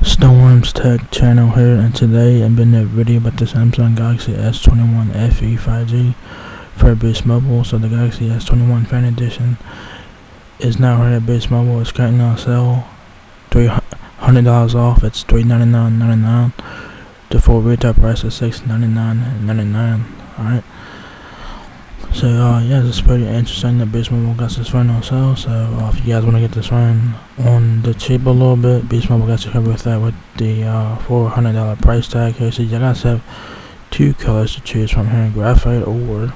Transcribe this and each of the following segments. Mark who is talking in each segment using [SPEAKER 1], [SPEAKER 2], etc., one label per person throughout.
[SPEAKER 1] Storm's Tech channel here, and today I'm doing a video about the Samsung Galaxy S21 FE 5G for Boost Mobile. So the Galaxy S21 Fan Edition is now here at Boost Mobile. It's currently on sale, $300 off. It's $399.99. The full retail price is $699.99. Alright. So yeah, it's pretty interesting that Boost Mobile got this phone on sale. So if you guys want to get this phone on the cheap a little bit, Boost Mobile got you covered with that with the $400 price tag here. So you guys have two colors to choose from here: graphite or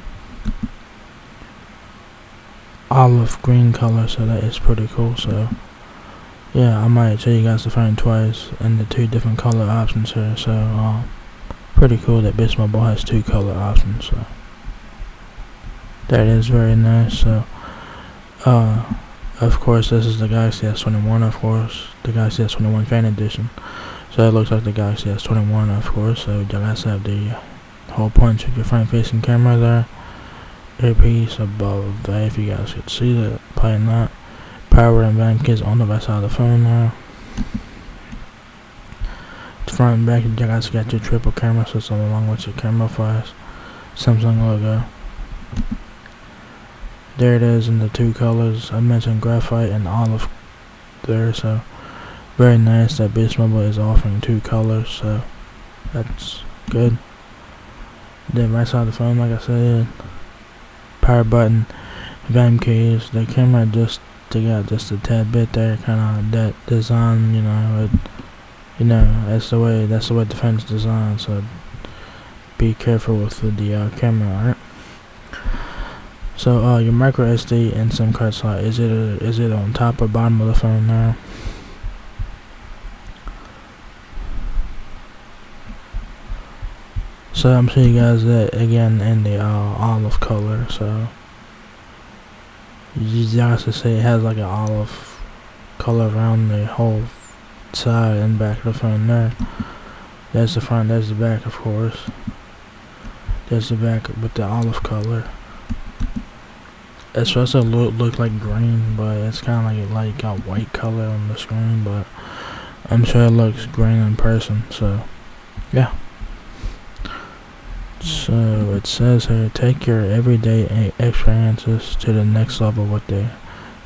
[SPEAKER 1] olive green color. So that is pretty cool. So yeah, I might show you guys the phone twice and the two different color options here. So pretty cool that Boost Mobile has two color options. So that is very nice. So of course this is the Galaxy S21, of course, the Galaxy S21 Fan Edition. So it looks like the Galaxy S21, of course. So you guys have the whole punch of your front facing camera there, earpiece above that, if you guys could see that, probably not. Power and volume keys on the right side of the phone now. Front and back, you guys got your triple camera system along with your camera flash, Samsung logo. There it is in the two colors. I mentioned graphite and olive there, so very nice that Boost Mobile is offering two colors, so that's good. Then right side of the phone, like I said, power button, volume keys. The camera they got just a tad bit there, kind of that design, that's the way the phone's designed. So be careful with the camera, alright? So your micro SD and SIM card slot, is it on top or bottom of the phone now? So I'm showing you guys that again in the olive color. So you guys can see it has like an olive color around the whole side and back of the phone there. There's the front, there's the back, of course. There's the back with the olive color. It's supposed to look like green, but it's kind of like a white color on the screen, but I'm sure it looks green in person. So yeah. So it says here, take your everyday experiences to the next level with the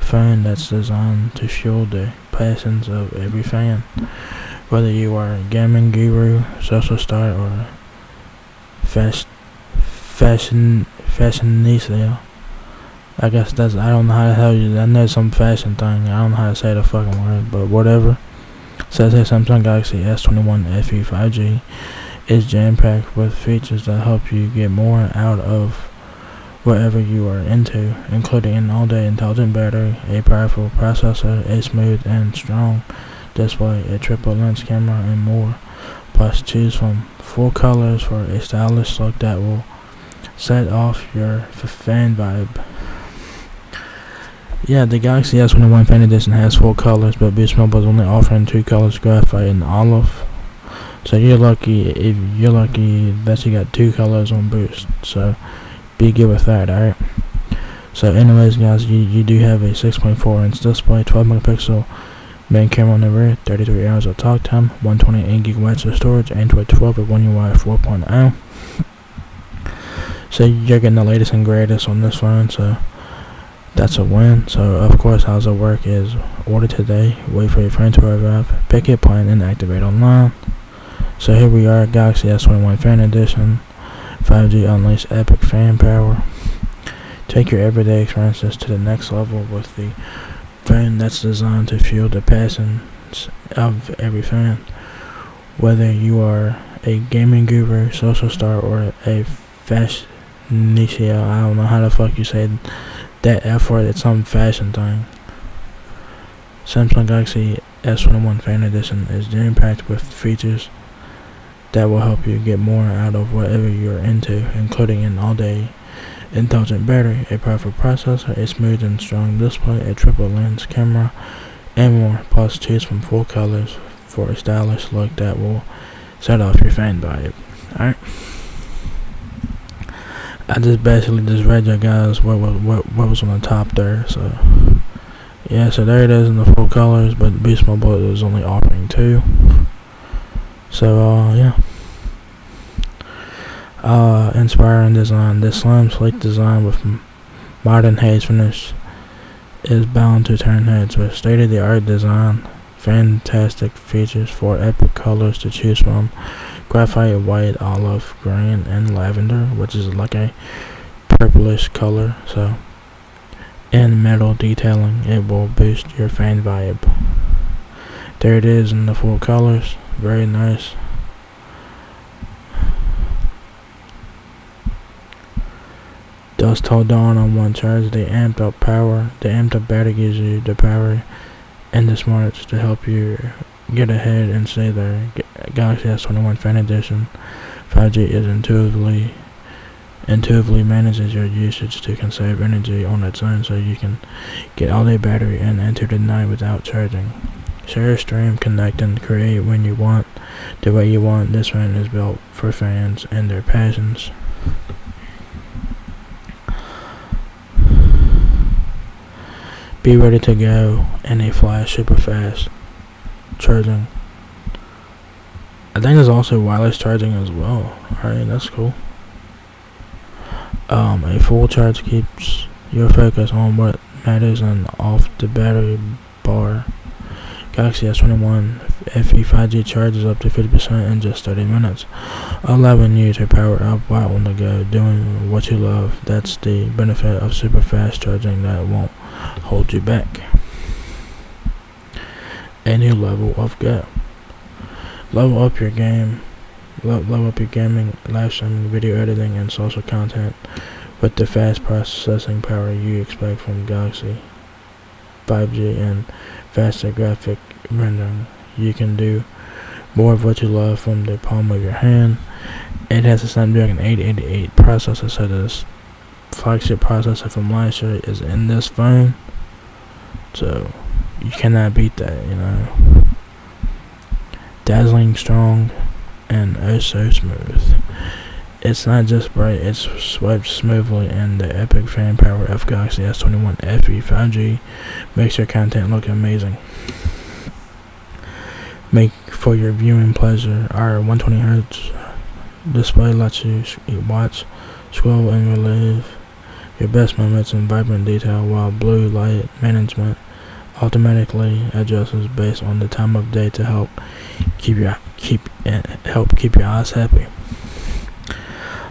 [SPEAKER 1] phone that's designed to fuel the passions of every fan. Whether you are a gaming guru, social star, or fashionista. I guess I don't know how the hell I know some fashion thing. I don't know how to say the fucking word, but whatever. Says here, Samsung Galaxy S21 FE 5G is jam-packed with features that help you get more out of whatever you are into, including an all-day intelligent battery, a powerful processor, a smooth and strong display, a triple lens camera, and more. Plus, choose from 4 colors for a stylish look that will set off your fan vibe. Yeah, the Galaxy S21 Fan Edition has 4 colors, but Boost Mobile is only offering 2 colors, graphite and olive. So you're lucky that you got 2 colors on Boost. So be good with that, alright? So anyways, guys, you do have a 6.4-inch display, 12 megapixel main camera on the rear, 33 hours of talk time, 128 gigabytes of storage, Android 12 with One UI 4.0. So you're getting the latest and greatest on this phone, so that's a win. So of course, how it work is order today, wait for your phone to arrive, pick it, plan, and activate online. So here we are, Galaxy S21 Fan Edition, 5G unleash epic fan power. Take your everyday experiences to the next level with the phone that's designed to fuel the passions of every fan. Whether you are a gaming guru, social star, or a fashionista, I don't know how the fuck you say that F word, it's some fashion thing. Samsung Galaxy S21 Fan Edition is jam-packed with features that will help you get more out of whatever you're into, including an all-day intelligent battery, a powerful processor, a smooth and strong display, a triple lens camera, and more. Plus, choose from 4 colors for a stylish look that will set off your fan vibe. Alright. I basically read you guys what was on the top there. So yeah, so there it is in the 4 colors, but Boost Mobile is only offering 2. So yeah. Inspiring design. This slim, sleek design with modern haze finish is bound to turn heads with state-of-the-art design, fantastic features, 4 epic colors to choose from: graphite, white, olive, green, and lavender, which is like a purplish color. So, and metal detailing, it will boost your fan vibe. There it is in the 4 colors. Very nice. Dusk till dawn on one charge. The amped up battery gives you the power and the smarts to help you get ahead and stay there. Galaxy S21 Fan Edition 5G is intuitively manages your usage to conserve energy on its own, so you can get all day battery and enter the night without charging. Share, stream, connect, and create when you want, the way you want. This fan is built for fans and their passions. Be ready to go in a flash, super fast charging. I think there's also wireless charging as well. Alright, that's cool. A full charge keeps your focus on what matters and off the battery bar. Galaxy S21 FE 5G charges up to 50% in just 30 minutes, allowing you to power up while on the go, doing what you love. That's the benefit of super fast charging that won't hold you back. A new level of go. Level up your game. Level up your gaming, live streaming, video editing, and social content with the fast processing power you expect from Galaxy 5G and faster graphic rendering. You can do more of what you love from the palm of your hand. It has a Snapdragon 888 processor, so this flagship processor from last year is in this phone. So you cannot beat that, you know. Dazzling strong and oh so smooth. It's not just bright, it's swiped smoothly, and the epic fan power of Galaxy S21 FE 5G makes your content look amazing. Make for your viewing pleasure. Our 120Hz display lets you watch, scroll, and relive your best moments in vibrant detail, while blue light management automatically adjusts based on the time of day to help keep your eyes happy.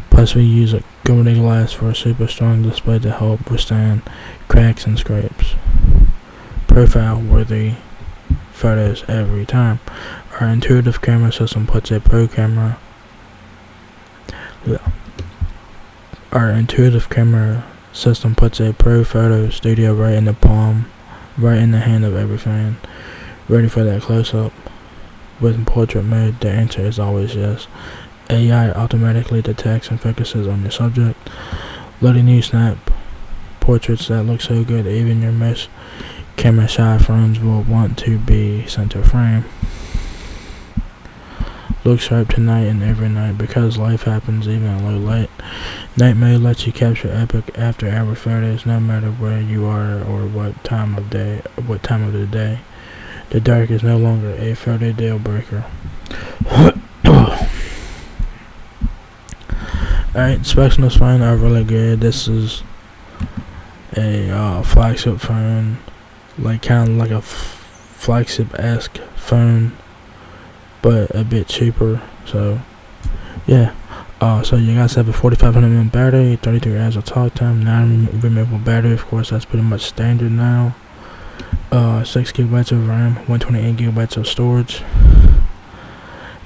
[SPEAKER 1] Plus, we use a Gorilla Glass for a super strong display to help withstand cracks and scrapes. Profile worthy photos every time. Our intuitive camera system puts a pro photo studio right in the palm, right in the hand of every fan. Ready for that close-up? With portrait mode, the answer is always yes. AI automatically detects and focuses on your subject, letting you snap portraits that look so good even your most camera-shy friends will want to be center frame. Look sharp tonight and every night, because life happens even in low light. Night mode lets you capture epic after-hour photos no matter where you are or what time of the day. The dark is no longer a photo deal breaker. Alright, specs on this phone are really good. This is a flagship phone, like kind of like a flagship-esque phone, but a bit cheaper. So yeah, so you guys have a 4500 mAh battery, 33 hours of talk time, 9 removable battery. Of course, that's pretty much standard now. 6 GB of RAM, 128 GB of storage.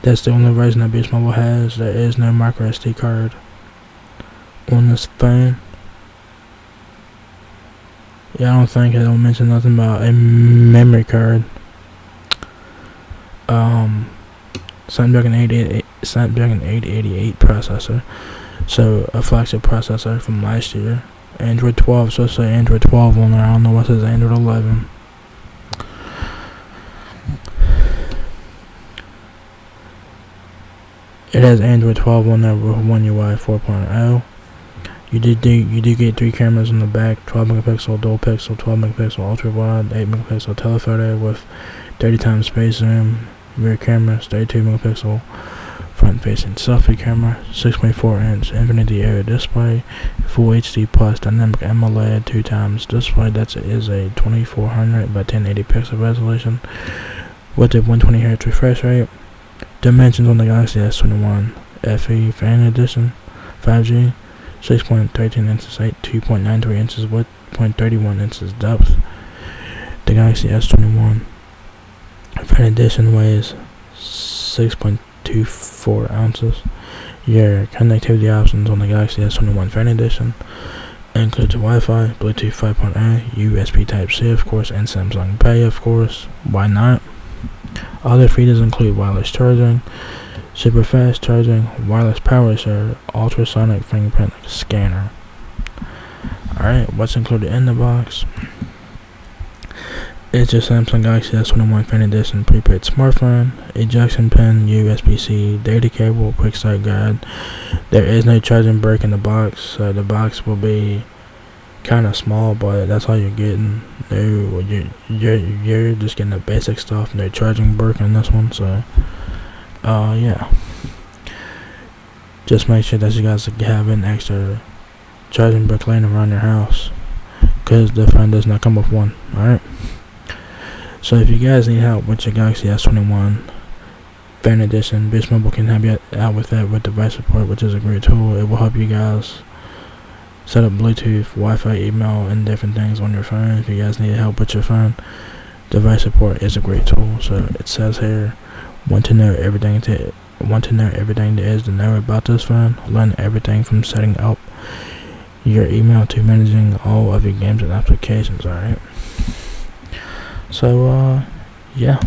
[SPEAKER 1] That's the only version that Beast Mobile has. There is no micro SD card on this phone. Yeah, I don't mention nothing about a memory card. Snapdragon 888 processor, so a flagship processor from last year. Android 12, so say Android 12 on there. I don't know what says Android 11. It has Android 12 on there with One UI 4.0. You do get 3 cameras in the back: 12 megapixel dual pixel, 12 megapixel ultra wide, 8 megapixel telephoto with 30 times space zoom. rear camera, 32 megapixel front facing selfie camera, 6.4 inch infinity area display, full HD plus dynamic AMOLED 2x display. That is a 2400 by 1080 pixel resolution with a 120 Hz refresh rate. Dimensions on the Galaxy S21 FE Fan Edition 5G, 6.13 inches height, 2.93 inches width, 0.31 inches depth. The Galaxy S21 Fan Edition weighs 6.24 ounces. Your connectivity options on the Galaxy S21 Fan Edition includes Wi-Fi, Bluetooth 5.0, USB Type-C of course, and Samsung Pay of course. Why not? Other features include wireless charging, super fast charging, wireless power share, ultrasonic fingerprint scanner. Alright, what's included in the box? It's your Samsung Galaxy S21 Fan Edition prepaid smartphone, ejection pin, USB-C, data cable, quick start guide. There is no charging brick in the box, so the box will be kind of small, but that's all you're getting. No, you're just getting the basic stuff. No charging brick in this one, so yeah. Just make sure that you guys have an extra charging brick laying around your house, because the phone does not come with one. Alright. So if you guys need help with your Galaxy S21 Fan Edition, Boost Mobile can help you out with that with device support, which is a great tool. It will help you guys set up Bluetooth, Wi-Fi, email, and different things on your phone. If you guys need help with your phone, device support is a great tool. So it says here, want to know everything there is to know about this phone. Learn everything from setting up your email to managing all of your games and applications. Alright. So yeah.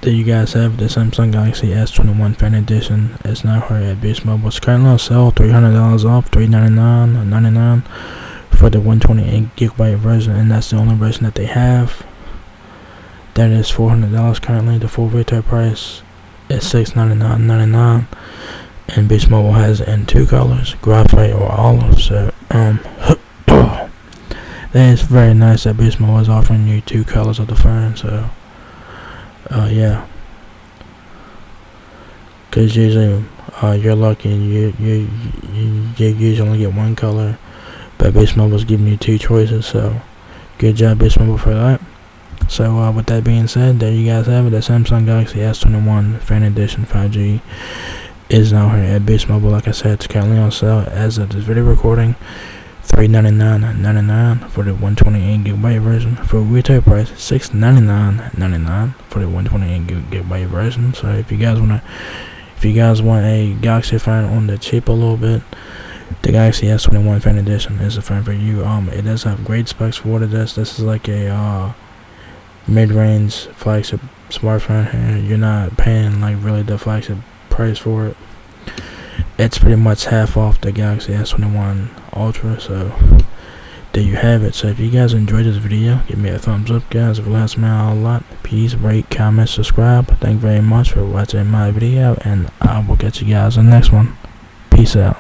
[SPEAKER 1] There you guys have the Samsung Galaxy S21 Fan Edition. It's now here at Boost Mobile. It's currently on sale, $300 off, $399.99 for the 128GB version, and that's the only version that they have. That is $400 currently. The full retail price is $699.99, and Boost Mobile has it in two colors, graphite or olive. So that is very nice that Boost Mobile is offering you two colors of the phone. So yeah, because usually you're lucky and you usually get one color, but Boost Mobile is giving you two choices. So good job, Boost Mobile, for that. So with that being said, there you guys have it. The Samsung Galaxy S21 Fan Edition 5G is now here at Boost Mobile. Like I said, it's currently on sale as of this video recording. $399.99 for the 128GB version. For retail price, $699.99 for the 128GB version. So if you guys want a Galaxy phone on the cheap a little bit, the Galaxy S21 Fan Edition is a phone for you. It does have great specs for what it is. This is like a mid-range flagship smartphone here. You're not paying like really the flagship price for it. It's pretty much half off the Galaxy S21 Ultra. So there you have it. So if you guys enjoyed this video, give me a thumbs up, guys. It helps me out a lot. Please rate, comment, subscribe. Thank you very much for watching my video, and I will catch you guys in the next one. Peace out.